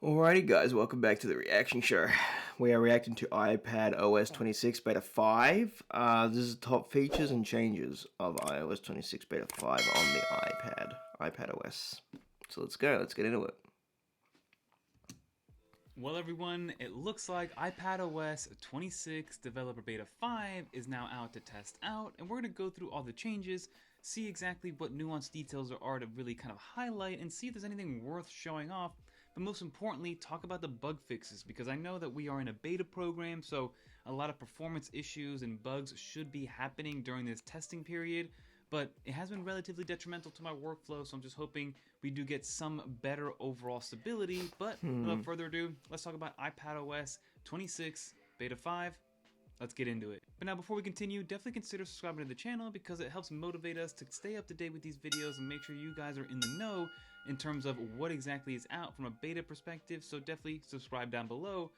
Alrighty guys, welcome back to the reaction show. We are reacting to iPadOS 26 Beta 5. This is top features and changes of iOS 26 Beta 5 on the iPadOS. So let's get into it. Well everyone, it looks like iPadOS 26 Developer Beta 5 is now out to test out, and we're going to go through all the changes, see exactly what nuanced details there are to really kind of highlight, and see if there's anything worth showing off, but most importantly, talk about the bug fixes, because I know that we are in a beta program, so a lot of performance issues and bugs should be happening during this testing period, but it has been relatively detrimental to my workflow, so I'm just hoping we do get some better overall stability. But without further ado, let's talk about iPadOS 26 Beta 5. Let's get into it. But now before we continue, definitely consider subscribing to the channel because it helps motivate us to stay up to date with these videos and make sure you guys are in the know in terms of what exactly is out from a beta perspective, so definitely subscribe down below.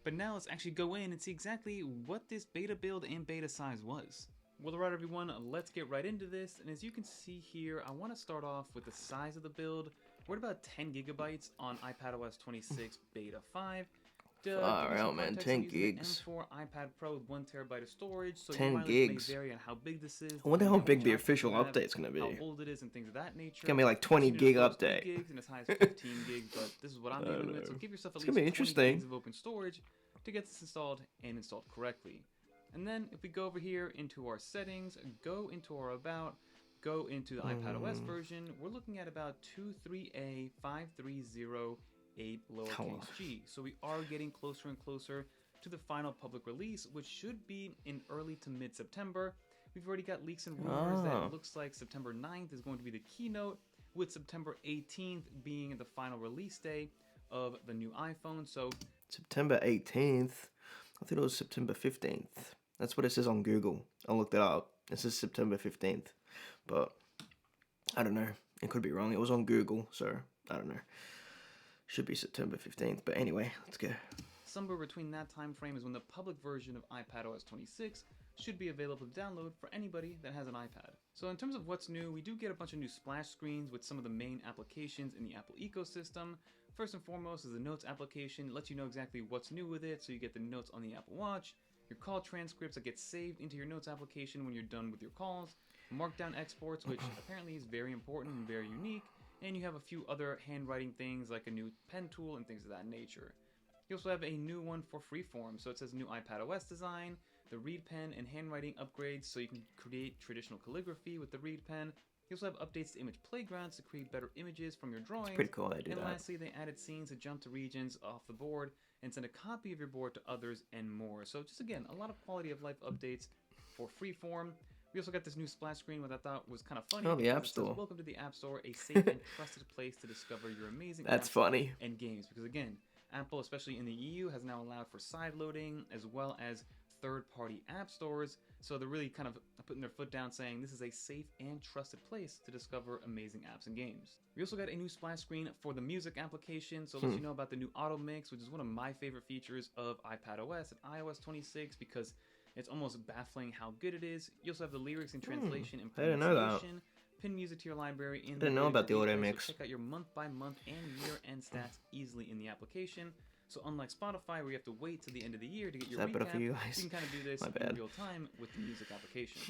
But now let's actually go in and see exactly what this beta build and beta size was. Well, alright everyone, let's get right into this, and as you can see here, I want to start off with the size of the build. We're at about 10 gigabytes on iPadOS 26 Beta 5. Far out, man, 10 gigs. M4 iPad Pro with 1 terabyte of storage, so 10 your mileage gigs. may vary on how big this is. I wonder how big the official update's gonna be. How old it is and things of that nature. It's gonna be like 20 gig update. Gigs and as high as 15 gigs, but this is what I'm dealing with, so give yourself at least 20 gigs of open storage to get this installed and installed correctly. And then if we go over here into our settings, go into our about, go into the iPadOS version, we're looking at about 23A5308 lowercase g. So we are getting closer and closer to the final public release, which should be in early to mid-September. We've already got leaks and rumors that it looks like September 9th is going to be the keynote, with September 18th being the final release day of the new iPhone. So September 18th? I thought it was September 15th. That's what it says on Google. I looked it up. It says September 15th. But I don't know. It could be wrong. It was on Google, so I don't know. Should be September 15th. But anyway, let's go. Somewhere between that time frame is when the public version of iPadOS 26 should be available to download for anybody that has an iPad. So in terms of what's new, we do get a bunch of new splash screens with some of the main applications in the Apple ecosystem. First and foremost is the Notes application. It lets you know exactly what's new with it, so you get the notes on the Apple Watch, your call transcripts that get saved into your Notes application when you're done with your calls, Markdown exports, which apparently is very important and very unique, and you have a few other handwriting things like a new pen tool and things of that nature. You also have a new one for freeform, so it says new iPadOS design, the Read Pen and handwriting upgrades so you can create traditional calligraphy with the Read Pen. You also have updates to image playgrounds to create better images from your drawings. It's pretty cool they do and that. lastly, they added scenes to jump to regions off the board and send a copy of your board to others and more. So just again, a lot of quality of life updates for freeform. We also got this new splash screen, which I thought was kind of funny. Oh, the App Store. Says, welcome to the App Store, a safe and trusted place to discover your amazing That's apps funny. and games. Because again, Apple, especially in the EU, has now allowed for side loading as well as third-party app stores, so they're really kind of putting their foot down saying this is a safe and trusted place to discover amazing apps and games. We also got a new splash screen for the music application, so it lets you know about the new auto mix, which is one of my favorite features of iPadOS and iOS 26 because it's almost baffling how good it is. You also have the lyrics and translation and pronunciation. Pin music to your library in the didn't know about the auto mix. So check out your month-by-month and year-end stats easily in the application. So unlike Spotify, where you have to wait till the end of the year to get your recap, you can kind of do this in real time with the music application.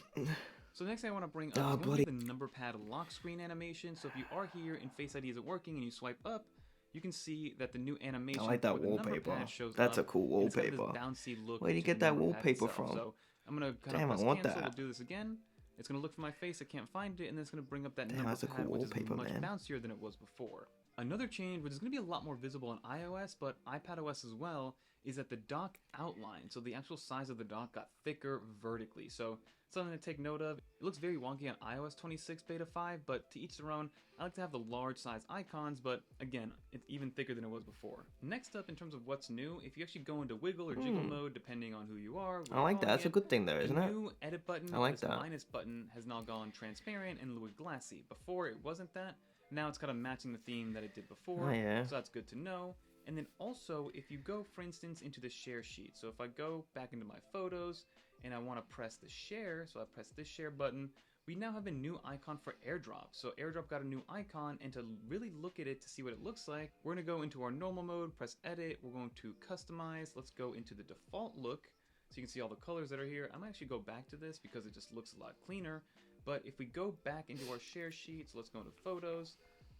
So next thing I want to bring up is the number pad lock screen animation. So if you are here and Face ID isn't working and you swipe up, you can see that the new animation I like that wallpaper. That's a cool wallpaper. Bouncy look. Where did you get that wallpaper from? So I'm going to kind of press cancel to do this again. It's going to look for my face, I can't find it, and then it's going to bring up that number pad, which is much bouncier than it was before. Another change, which is going to be a lot more visible on iOS, but iPadOS as well, is that the dock outline, so the actual size of the dock got thicker vertically. So something to take note of. It looks very wonky on iOS 26 Beta 5, but to each their own. I like to have the large size icons, but again, it's even thicker than it was before. Next up, in terms of what's new, if you actually go into wiggle or jiggle mode, depending on who you are. I like that. That's a good thing though, isn't it? The new edit button, I like this that. minus button, has now gone transparent and looked glassy. Before, it wasn't that. Now it's kind of matching the theme that it did before, so that's good to know. And then also, if you go, for instance, into the share sheet, so if I go back into my photos and I want to press the share, so I press this share button, we now have a new icon for AirDrop. So AirDrop got a new icon, and to really look at it to see what it looks like, we're gonna go into our normal mode, press edit, we're going to customize, let's go into the default look, so you can see all the colors that are here. I'm gonna actually go back to this because it just looks a lot cleaner, but if we go back into our share sheet, so let's go into photos,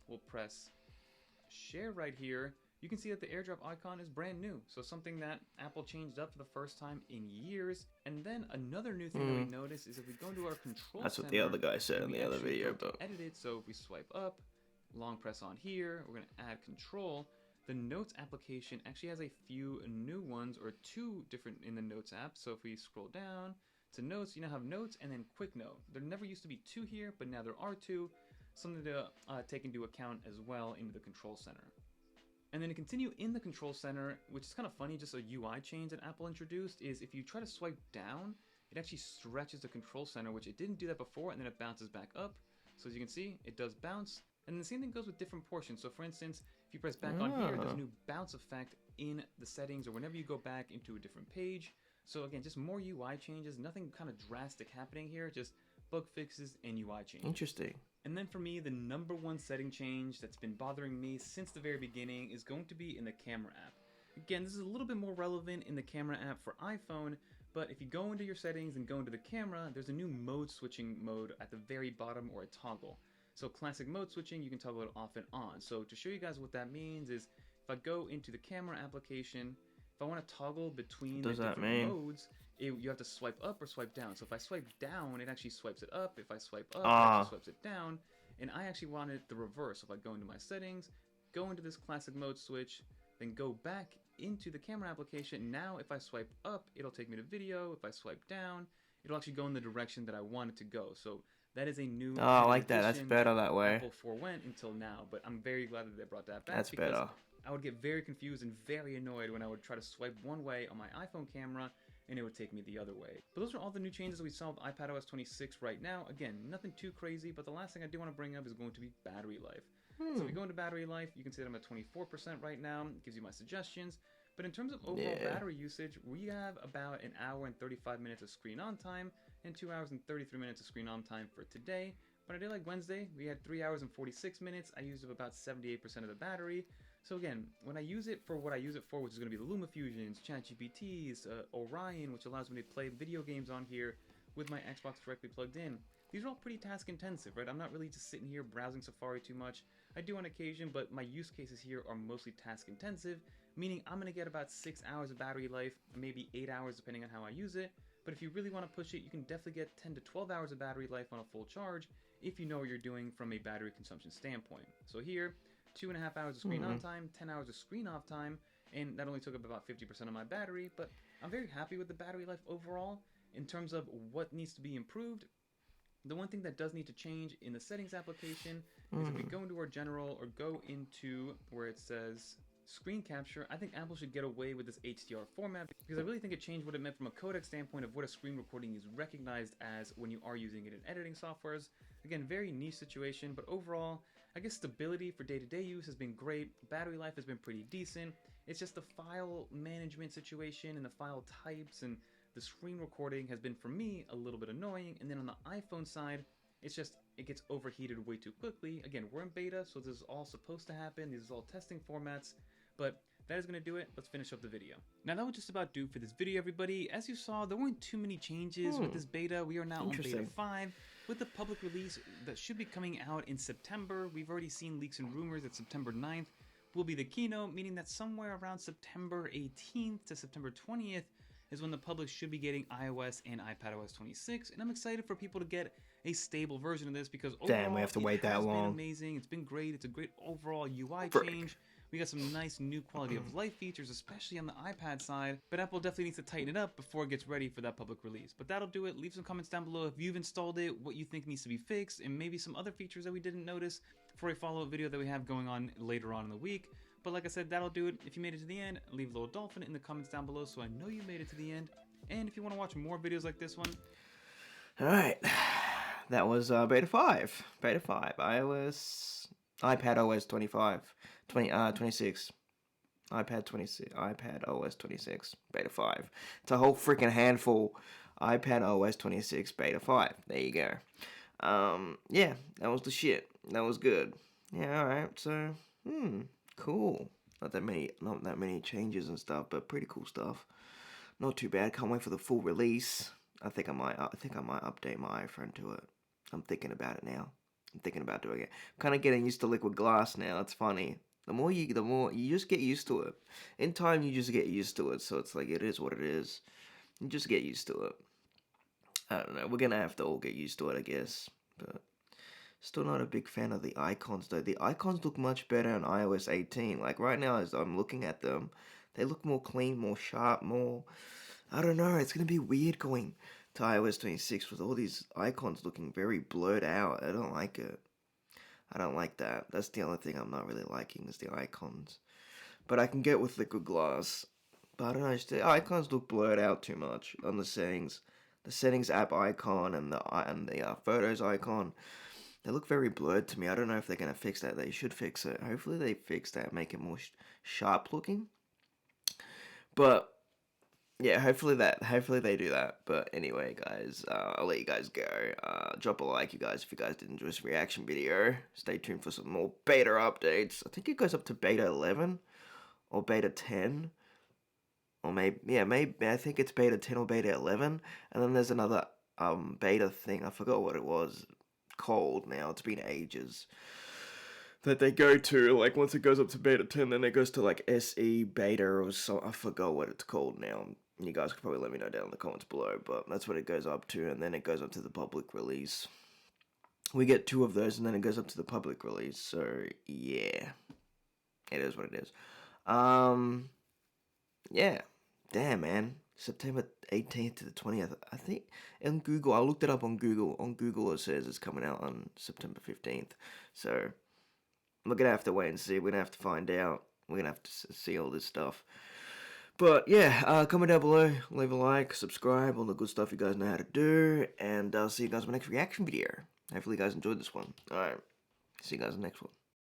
we'll press share right here, you can see that the AirDrop icon is brand new. So something that Apple changed up for the first time in years. And then another new thing that we notice is if we go into our control That's what center, the other guy said in the other video, but edit it. So if we swipe up, long press on here, we're gonna add control. The Notes application actually has a few new ones, or two different in the Notes app. So if we scroll down to Notes, you now have Notes and then Quick Note. There never used to be two here, but now there are two. Something to take into account as well into the control center. And then to continue in the control center, which is kind of funny, just a UI change that Apple introduced, is if you try to swipe down, it actually stretches the control center, which it didn't do that before, and then it bounces back up. So as you can see, it does bounce. And the same thing goes with different portions. So for instance, if you press back on here, there's a new bounce effect in the settings, or whenever you go back into a different page. So again, just more UI changes, nothing kind of drastic happening here, just bug fixes and UI changes. Interesting. And then for me, the number one setting change that's been bothering me since the very beginning is going to be in the camera app. Again, this is a little bit more relevant in the camera app for iPhone, but if you go into your settings and go into the camera, there's a new mode switching mode at the very bottom, or a toggle. So classic mode switching, you can toggle it off and on. So to show you guys what that means is, if I go into the camera application, if I want to toggle between the different modes, you have to swipe up or swipe down. So if I swipe down, it actually swipes it up. If I swipe up, it actually swipes it down. And I actually wanted the reverse. So if I go into my settings, go into this classic mode switch, then go back into the camera application. Now if I swipe up, it'll take me to video. If I swipe down, it'll actually go in the direction that I want it to go. So that is a new I like that. That's better that way. Apple forewent until now, but I'm very glad that they brought that back. That's better. I would get very confused and very annoyed when I would try to swipe one way on my iPhone camera and it would take me the other way. But those are all the new changes that we saw with iPadOS 26 right now. Again, nothing too crazy, but the last thing I do want to bring up is going to be battery life. So if we go into battery life, you can see that I'm at 24% right now. It gives you my suggestions. But in terms of overall battery usage, we have about an hour and 35 minutes of screen on time and 2 hours and 33 minutes of screen on time for today. But on a day like Wednesday, we had 3 hours and 46 minutes. I used up about 78% of the battery. So again, when I use it for what I use it for, which is going to be the LumaFusions, ChatGPTs, Orion, which allows me to play video games on here with my Xbox directly plugged in. These are all pretty task intensive, right? I'm not really just sitting here browsing Safari too much. I do on occasion, but my use cases here are mostly task intensive, meaning I'm going to get about 6 hours of battery life, maybe 8 hours depending on how I use it. But if you really want to push it, you can definitely get 10 to 12 hours of battery life on a full charge if you know what you're doing from a battery consumption standpoint. So here, 2.5 hours of screen on time, 10 hours of screen off time, and that only took up about 50% of my battery, but I'm very happy with the battery life overall. In terms of what needs to be improved, the one thing that does need to change in the settings application is if we go into our general or go into where it says screen capture, I think Apple should get away with this HDR format because I really think it changed what it meant from a codec standpoint of what a screen recording is recognized as when you are using it in editing softwares. Again, very niche situation, but overall, I guess stability for day-to-day use has been great. Battery life has been pretty decent. It's just the file management situation and the file types and the screen recording has been, for me, a little bit annoying. And then on the iPhone side, it's just, it gets overheated way too quickly. Again, we're in beta, so this is all supposed to happen. These are all testing formats, but that is going to do it. Let's finish up the video. Now, that would just about do for this video, everybody. As you saw, there weren't too many changes with this beta. We are now on beta 5 with the public release that should be coming out in September. We've already seen leaks and rumors that September 9th will be the keynote, meaning that somewhere around September 18th to September 20th is when the public should be getting iOS and iPadOS 26, and I'm excited for people to get a stable version of this because overall, we have to wait that long. It's been amazing. It's been great. It's a great overall UI change. We got some nice new quality of life features, especially on the iPad side, but Apple definitely needs to tighten it up before it gets ready for that public release. But that'll do it. Leave some comments down below if you've installed it, what you think needs to be fixed, and maybe some other features that we didn't notice for a follow-up video that we have going on later on in the week. But like I said, that'll do it. If you made it to the end, leave a little dolphin in the comments down below so I know you made it to the end. And if you want to watch more videos like this one. Alright, that was Beta 5. Beta 5, iPadOS 26. iPadOS 26, Beta 5. It's a whole freaking handful. iPadOS 26, Beta 5. There you go. Yeah, that was the shit. That was good. Yeah, alright, so, cool. Not that many changes and stuff, but pretty cool stuff. Not too bad. Can't wait for the full release. I think I might update my iPhone to it. I'm thinking about it now. I'm thinking about doing it. I'm kind of getting used to liquid glass now. It's funny. The more you just get used to it. In time, you just get used to it. So it's like it is what it is. You just get used to it. I don't know. We're gonna have to all get used to it, I guess. But still not a big fan of the icons though. The icons look much better on iOS 18. Like right now, as I'm looking at them, they look more clean, more sharp, more. I don't know. It's gonna be weird going to iOS 26 with all these icons looking very blurred out. I don't like it. I don't like that. That's the only thing I'm not really liking is the icons. But I can get with liquid glass. But I don't know. The icons look blurred out too much on the settings. The settings app icon and the photos icon. They look very blurred to me. I don't know if they're gonna fix that. They should fix it. Hopefully they fix that, make it more sharp looking. But yeah, hopefully they do that. But anyway, guys, I'll let you guys go. Drop a like, you guys, if you guys did enjoy this reaction video. Stay tuned for some more beta updates. I think it goes up to beta 11 or beta 10. Or maybe I think it's beta 10 or beta 11. And then there's another beta thing. I forgot what it was called now. It's been ages. That they go to, like, once it goes up to beta 10, then it goes to, like, SE beta or so. I forgot what it's called now. You guys could probably let me know down in the comments below, but that's what it goes up to, and then it goes up to the public release. We get 2 of those, and then it goes up to the public release, so, yeah. It is what it is. Yeah. Damn, man. September 18th to the 20th. I think on Google, I looked it up on Google. On Google, it says it's coming out on September 15th, so we're gonna have to wait and see. We're gonna have to find out. We're gonna have to see all this stuff. But yeah, comment down below, leave a like, subscribe, all the good stuff you guys know how to do, and I'll see you guys in my next reaction video. Hopefully you guys enjoyed this one. Alright, see you guys in the next one.